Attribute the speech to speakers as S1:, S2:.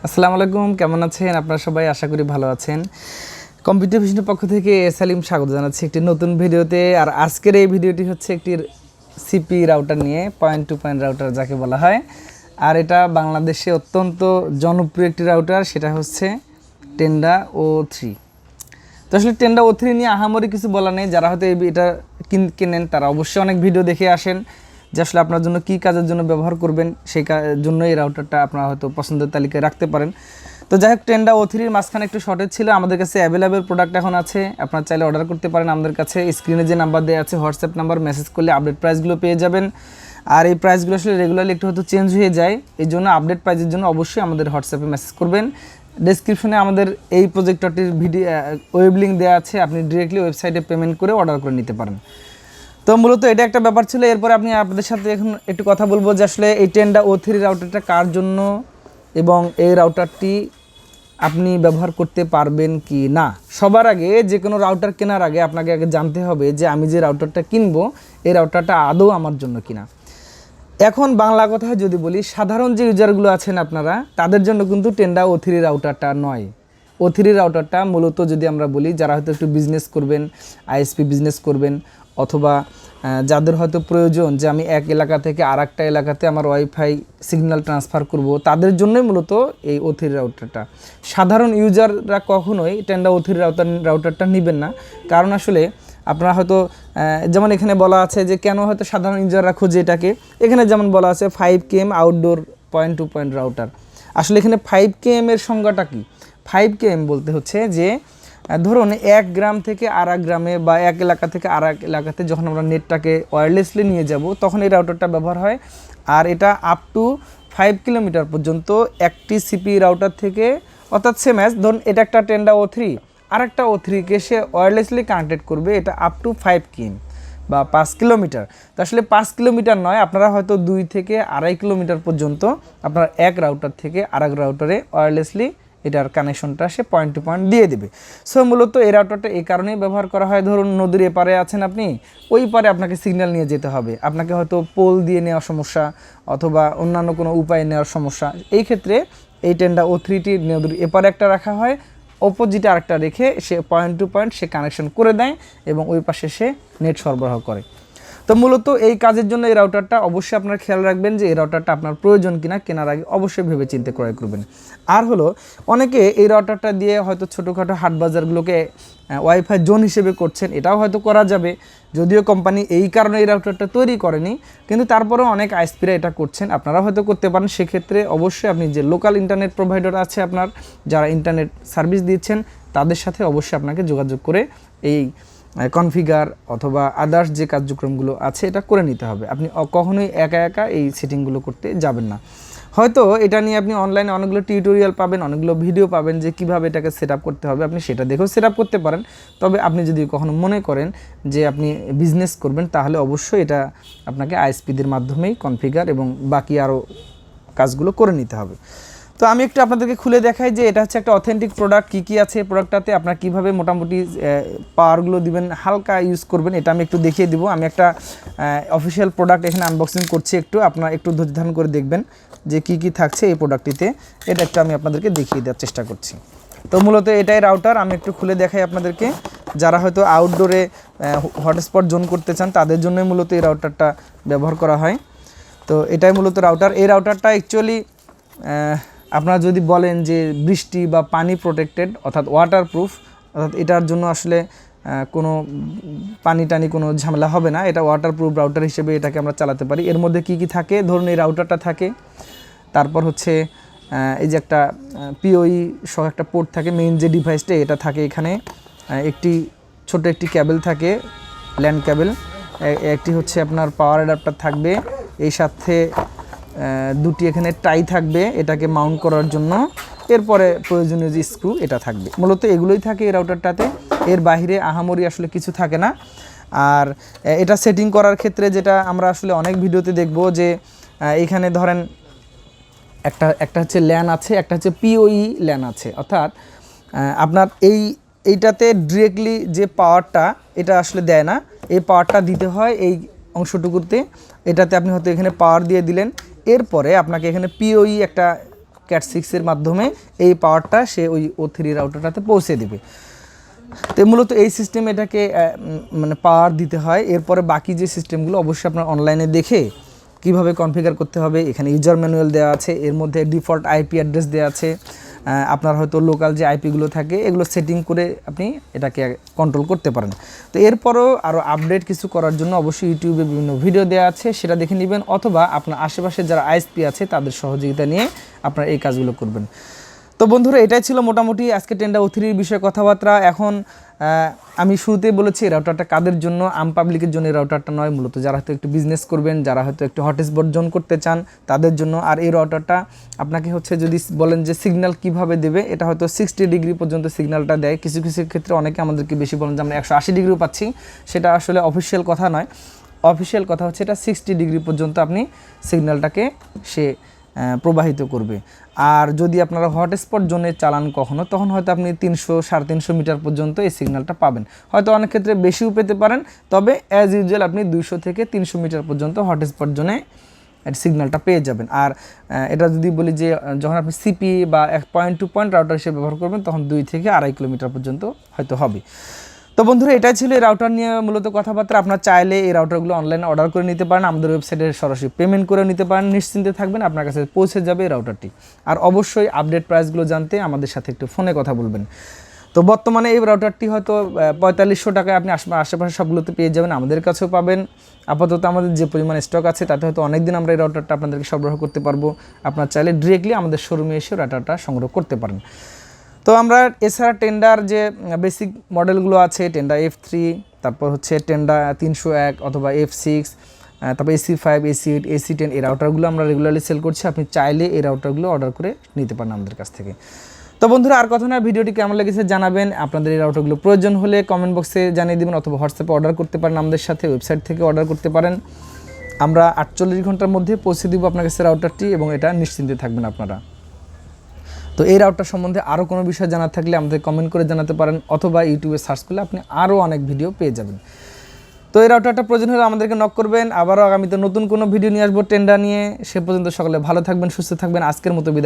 S1: আসসালামু আলাইকুম, কেমন আছেন আপনারা সবাই? আশা করি ভালো আছেন। কম্পিউটার ভিশনের পক্ষ থেকে সালিম স্বাগত জানাচ্ছি একটি নতুন ভিডিওতে। আর আজকের এই ভিডিওটি হচ্ছে একটি সিপি রাউটার নিয়ে, পয়েন্ট টু পয়েন্ট রাউটার যাকে বলা হয়। আর এটা বাংলাদেশে অত্যন্ত জনপ্রিয় একটি রাউটার, সেটা হচ্ছে টেন্ডা O3। তো আসলে টেন্ডা O3 নিয়ে আহামরি কিছু বলা নেই। যারা হয়তো এটা কেনেন তারা অবশ্যই অনেক ভিডিও দেখে আসেন যে আসলে আপনার জন্য কী কাজের জন্য ব্যবহার করবেন, সেই জন্য এই রাউটারটা আপনারা হয়তো পছন্দের তালিকায় রাখতে পারেন। তো যাই হোক, টেন্ডা O3-র মাঝখানে একটু শর্টেজ ছিল। আমাদের কাছে অ্যাভেলেবেল প্রোডাক্ট এখন আছে, আপনারা চাইলে অর্ডার করতে পারেন। আমাদের কাছে স্ক্রিনে যে নাম্বার দেওয়া আছে হোয়াটসঅ্যাপ নাম্বার, মেসেজ করলে আপডেট প্রাইসগুলো পেয়ে যাবেন। আর এই প্রাইসগুলো আসলে রেগুলারলি একটু হয়তো চেঞ্জ হয়ে যায়, এই জন্য আপডেট প্রাইসের জন্য অবশ্যই আমাদের হোয়াটসঅ্যাপে মেসেজ করবেন। ডেসক্রিপশনে আমাদের এই প্রজেক্টরটির ভিডিও ওয়েব লিঙ্ক দেওয়া আছে, আপনি ডিরেক্টলি ওয়েবসাইটে পেমেন্ট করে অর্ডার করে নিতে পারেন। তো মূলত এটা একটা ব্যাপার ছিল। এরপরে আপনাদের সাথে এখন একটু কথা বলবো যে আসলে এই টেন্ডা O3 রাউটারটা কার জন্য এবং এই রাউটারটি আপনি ব্যবহার করতে পারবেন কি না। সবার আগে যে কোনো রাউটার কেনার আগে আপনাকে আগে জানতে হবে যে আমি যে রাউটারটা কিনবো এই রাউটারটা আদৌ আমার জন্য কিনা। এখন বাংলা কথায় যদি বলি, সাধারণ যে ইউজারগুলো আছেন আপনারা, তাদের জন্য কিন্তু টেন্ডা O3 রাউটারটা নয়। O3 রাউটারটা মূলত যদি আমরা বলি, যারা হয়তো একটু বিজনেস করবেন, আইএসপি বিজনেস করবেন, অথবা যাদের হয়তো প্রয়োজন যে আমি এক এলাকা থেকে আর একটা এলাকাতে আমার ওয়াইফাই সিগন্যাল ট্রান্সফার করব, তাদের জন্যই মূলত এই O3 রাউটারটা। সাধারণ ইউজাররা কখনোই টেন্ডা O3 রাউটারটা নেবেন না। কারণ আসলে আপনারা হয়তো যেমন এখানে বলা আছে যে কেন হয়তো সাধারণ ইউজাররা খোঁজে এটাকে, এখানে যেমন বলা আছে 5km outdoor point to point router. আসলে এখানে 5km এর সংজ্ঞাটা কি? 5km বলতে হচ্ছে যে ধরুন এক গ্রাম থেকে আর এক গ্রামে বা এক এলাকা থেকে আর এক এলাকাতে যখন আমরা নেটটাকে ওয়্যারলেসলি নিয়ে যাব, তখন এই রাউটারটা ব্যবহার হয়। আর এটা আপ টু 5 কিলোমিটার পর্যন্ত একটি সিপি রাউটার থেকে, অর্থাৎ সেম অ্যাজ ধরুন এটা একটা টেন্ডা O3, আর একটা O3-কে সে ওয়্যারলেসলি কানেক্টেড করবে, এটা আপ টু 5km বা 5 কিলোমিটার। তো আসলে 5 কিলোমিটার নয়, আপনারা হয়তো 2 থেকে 2.5 কিলোমিটার পর্যন্ত আপনার এক রাউটার থেকে আরেক রাউটারে ওয়্যারলেসলি এটার কানেকশনটা সে পয়েন্ট টু পয়েন্ট দিয়ে দেবে। সো মূলত এই রাউটারটা এই কারণেই ব্যবহার করা হয়, ধরুন নদীর এপারে আছেন আপনি, ওই পারে আপনাকে সিগন্যাল নিয়ে যেতে হবে, আপনাকে হয়তো পোল দিয়ে নেওয়ার সমস্যা অথবা অন্যান্য কোনো উপায়ে নেওয়ার সমস্যা, এই ক্ষেত্রে এই টেন্ডা O3-টি নদীর এপারে একটা রাখা হয়, অপোজিটে আরেকটা রেখে সে point to point say connection করে দেয় এবং ওই পাশে সে নেট সরবরাহ করে। তো মূলত এই কাজের জন্য এই রাউটারটা অবশ্যই আপনার খেয়াল রাখবেন যে এই রাউটারটা আপনার প্রয়োজন কিনা, কেনার আগে অবশ্যই ভেবে চিন্তে ক্রয় করবেন। আর হলো, অনেকে এই রাউটারটা দিয়ে হয়তো ছোটোখাটো হাট বাজারগুলোকে ওয়াইফাই জোন হিসেবে করছেন, এটাও হয়তো করা যাবে, যদিও কোম্পানি এই কারণে এই রাউটারটা তৈরি করেনি, কিন্তু তারপরেও অনেক আইএসপিরা এটা করছেন, আপনারা হয়তো করতে পারেন। সেক্ষেত্রে অবশ্যই আপনি যে লোকাল ইন্টারনেট প্রোভাইডার আছে আপনার, যারা ইন্টারনেট সার্ভিস দিচ্ছেন, তাদের সাথে অবশ্যই আপনাকে যোগাযোগ করে এই কনফিগার অথবা আদার্স যে কার্যক্রমগুলো আছে এটা করে নিতে হবে। আপনি কখনোই একা একা এই সেটিংগুলো করতে যাবেন না। হয়তো এটা নিয়ে আপনি অনলাইনে অনেকগুলো টিউটোরিয়াল পাবেন, অনেকগুলো ভিডিও পাবেন যে কিভাবে এটাকে সেট আপ করতে হবে, আপনি সেটা দেখেও সেট আপ করতে পারেন। তবে আপনি যদি কখনো মনে করেন যে আপনি বিজনেস করবেন, তাহলে অবশ্যই এটা আপনাকে আইএসপিদের মাধ্যমেই কনফিগার এবং বাকি আরও কাজগুলো করে নিতে হবে। তো আমি একটু আপনাদেরকে খুলে দেখাই যে এটা হচ্ছে একটা অথেন্টিক প্রোডাক্ট, কী আছে প্রোডাক্টটাতে, আপনারা কীভাবে মোটামুটি পাওয়ারগুলো দিবেন, হালকা ইউজ করবেন, এটা আমি একটু দেখিয়ে দিব। আমি একটা অফিসিয়াল প্রোডাক্ট এখানে আনবক্সিং করছি, আপনারা একটু ধৈর্য ধারণ করে দেখবেন যে কী থাকছে এই প্রোডাক্টটিতে। এটা একটু আমি আপনাদেরকে দেখিয়ে দেওয়ার চেষ্টা করছি। তো মূলত এটাই রাউটার, আমি একটু খুলে দেখাই আপনাদেরকে। যারা হয়তো আউটডোরে হটস্পট জোন করতে চান, তাদের জন্যই মূলত এই রাউটারটা ব্যবহার করা হয়। তো এটাই মূলত রাউটার। এই রাউটারটা অ্যাকচুয়ালি আপনারা যদি বলেন যে বৃষ্টি বা পানি প্রোটেক্টেড, অর্থাৎ ওয়াটারপ্রুফ, অর্থাৎ এটার জন্য আসলে কোনো পানি টানি কোনো ঝামেলা হবে না, এটা ওয়াটারপ্রুফ রাউটার হিসেবে এটাকে আমরা চালাতে পারি। এর মধ্যে কি থাকে, ধরুন এই রাউটারটা থাকে, তারপর হচ্ছে এই যে একটা PoE সহ একটা পোর্ট থাকে, মেইন যে ডিভাইসটা এটা থাকে, এখানে একটি ছোট একটি কেবল থাকে, ল্যান্ড কেবল, একটি হচ্ছে আপনার পাওয়ার অ্যাডাপ্টার থাকবে, এই সাথে দুটি এখানে টাই থাকবে এটাকে মাউন্ট করার জন্য, এরপরে প্রয়োজনীয় যে স্ক্রু এটা থাকবে। মূলত এগুলোই থাকে এই রাউটারটাতে, এর বাইরে আহামরি আসলে কিছু থাকে না। আর এটা সেটিং করার ক্ষেত্রে যেটা আমরা আসলে অনেক ভিডিওতে দেখব যে এখানে ধরেন একটা হচ্ছে ল্যান আছে, একটা হচ্ছে PoE ল্যান আছে, অর্থাৎ আপনার এইটাতে ডিরেক্টলি যে পাওয়ারটা এটা আসলে দেয় না, এই পাওয়ারটা দিতে হয় এই অংশটুকুতে। এটাতে আপনি হয়তো এখানে পাওয়ার দিয়ে দিলেন, এরপরে আপনাকে এখানে PoE একটা ক্যাট 6-এর মাধ্যমে এই পাওয়ারটা সে ওই O3 রাউটারটাতে পৌঁছে দেবে। তো মূলত এই সিস্টেম এটাকে মানে পাওয়ার দিতে হয়। এরপরে বাকি যে সিস্টেমগুলো অবশ্যই আপনার অনলাইনে দেখে কিভাবে কনফিগার করতে হবে, এখানে ইউজার ম্যানুয়াল দেওয়া আছে, এর মধ্যে ডিফল্ট আইপি অ্যাড্রেস দেওয়া আছে, আপনার হয়তো লোকাল যে আইপিগুলো থাকে এগুলো সেটিং করে আপনি এটাকে কন্ট্রোল করতে পারেন। তো এরপরও আরও আপডেট কিছু করার জন্য অবশ্যই ইউটিউবে বিভিন্ন ভিডিও দেওয়া আছে, সেটা দেখে নেবেন, অথবা আপনার আশেপাশে যারা আইএসপি আছে তাদের সহযোগিতা নিয়ে আপনারা এই কাজগুলো করবেন। তো বন্ধুরা, এটাই ছিল মোটামুটি আজকে টেন্ডা O3-র বিষয়ে কথাবার্তা। এখন আমি শুরুতেই বলেছি এই রাউটারটা কাদের জন্য, আম পাবলিকের জন্য এই রাউটারটা নয়, মূলত যারা হয়তো একটু বিজনেস করবেন, যারা হয়তো একটু হটস্পট জোন করতে চান তাদের জন্য। আর এই রাউটারটা আপনাকে হচ্ছে যদি বলেন যে সিগন্যাল কিভাবে দেবে, এটা হয়তো 60 ডিগ্রি পর্যন্ত সিগন্যালটা দেয়। কিছু কিছু ক্ষেত্রে অনেকে আমাদেরকে বেশি বলেন যে আমরা 180 ডিগ্রিও পাচ্ছি, সেটা আসলে অফিসিয়াল কথা নয়। অফিসিয়াল কথা হচ্ছে এটা 60 ডিগ্রি পর্যন্ত আপনি সিগন্যালটাকে সে প্রবাহিত করবে। আর যদি আপনারা হটস্পট জোনে চালান কখনো, তখন হয়তো আপনি 300-350 মিটার পর্যন্ত এই সিগন্যালটা পাবেন, হয়তো অনেক ক্ষেত্রে বেশিও পেতে পারেন। তবে অ্যাজ ইউজুয়াল আপনি 200 থেকে 300 মিটার পর্যন্ত হটস্পট জোনে সিগন্যালটা পেয়ে যাবেন। আর এটা যদি বলি যে যখন আপনি CPE বা পয়েন্ট টু পয়েন্ট রাউটার হিসেবে ব্যবহার করবেন, তখন 2 থেকে 2.5 কিলোমিটার পর্যন্ত হয়তো হবে। তো বন্ধুরা, এটাই ছিল এই রাউটার নিয়ে মূলত কথাবার্তা। আপনারা চাইলে এই রাউটারগুলো অনলাইনে অর্ডার করে নিতে পারেন, আমাদের ওয়েবসাইটে সরাসরি পেমেন্ট করে নিতে পারেন, নিশ্চিন্তে থাকবেন আপনার কাছে পৌঁছে যাবে এই রাউটারটি। আর অবশ্যই আপডেট প্রাইসগুলো জানতে আমাদের সাথে একটু ফোনে কথা বলবেন। তো বর্তমানে এই রাউটারটি হয়তো 4500 টাকায় আপনি আশেপাশে সবগুলোতে পেয়ে যাবেন, আমাদের কাছেও পাবেন। আপাতত আমাদের যে পরিমাণ স্টক আছে তাতে হয়তো অনেক দিন আমরা এই রাউটারটা আপনাদেরকে সরবরাহ করতে পারবো। আপনারা চাইলে ডিরেক্টলি আমাদের শোরুমে এসে রাউটারটা সংগ্রহ করতে পারেন। তো আমরা এছাড়া টেন্ডার যে বেসিক মডেলগুলো আছে, টেন্ডা F3, তারপর হচ্ছে টেন্ডা 301 অথবা F6, তারপর AC5, AC8, AC10 এই রাউটারগুলো আমরা রেগুলারলি সেল করছি। আপনি চাইলে এই রাউটারগুলো অর্ডার করে নিতে পারেন আমাদের কাছ থেকে। তো বন্ধুরা, আর কথা না, ভিডিওটি কেমন লেগেছে জানাবেন। আপনাদের এই রাউটারগুলো প্রয়োজন হলে কমেন্ট বক্সে জানিয়ে দেবেন, অথবা হোয়াটসঅ্যাপে অর্ডার করতে পারেন, আমাদের সাথে ওয়েবসাইট থেকে অর্ডার করতে পারেন। আমরা 48 ঘন্টার মধ্যে পৌঁছে দিব আপনার কাছে রাউটারটি, এবং এটা নিশ্চিন্তে থাকবেন আপনারা। তো এই রাউটার সম্বন্ধে আরও কোনো বিষয় জানার থাকলে আমাদের কমেন্ট করে জানাতে পারেন, অথবা ইউটিউবে সার্চ করলে আপনি আরও অনেক ভিডিও পেয়ে যাবেন। তো এই রাউটারটা প্রয়োজন হলে আমাদেরকে নক করবেন। আবারও আগামীতে নতুন কোনো ভিডিও নিয়ে আসবো টেন্ডা নিয়ে। সে পর্যন্ত সকলে ভালো থাকবেন, সুস্থ থাকবেন। আজকের মতো বিদায়।